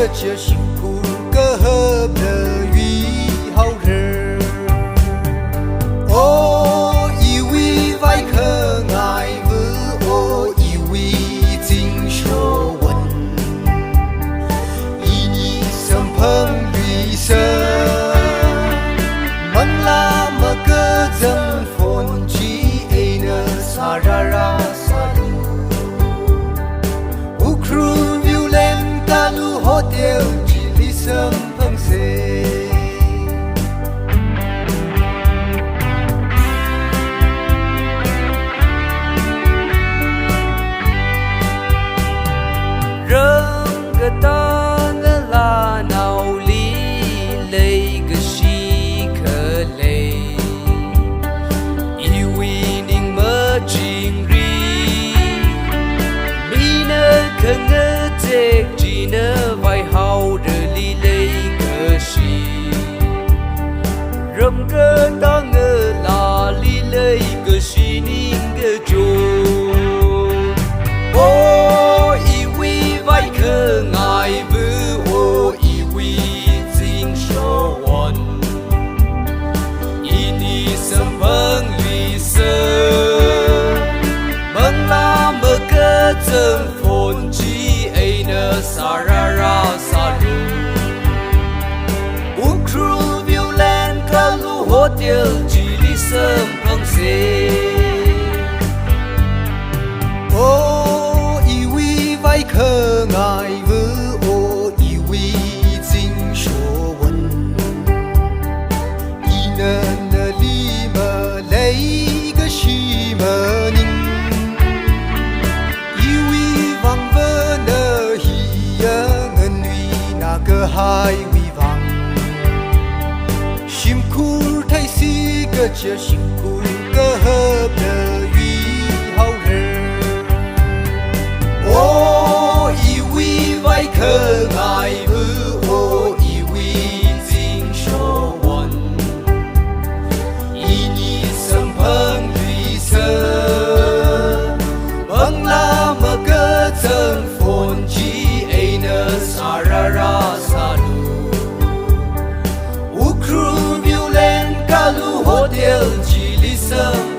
个这辛苦个合的雨好热，哦，以为外可爱不，哦，以为经受稳，以你身旁绿色，梦啦么个真风起爱呢萨拉拉萨鲁。Hotel di sempeng se Rang ke tang la nau li lei ke shi ke lei I wi ning me jing ri mi ne ke nge tek ji ne vai hao de li lei ke shi ram ke tang la li lei ke shi ning ke jo o I wi vai ke ngai bu o I wi jing shou wan I ni sam bang li se bang la me ke zeng phon ji ai ne sa ra ra sa lu u kru viu len ka lu hotel ji li sam phang se o I wi vai ke ngai vu o I wi jing shou wan I ne ne li me lei ke shi me ning I wi vang ve ne hi ya ngen wi na ke hai wi vang sim kur thai si ke che sim kur ke hợp de wi hao re o I wi vai ke ngai vu o I wi jing shou wan I ni sam phang wi se bang la me ke zeng phon ji ai ne sa ra ra sa lu u kru viu len ka lu hotel ji li sam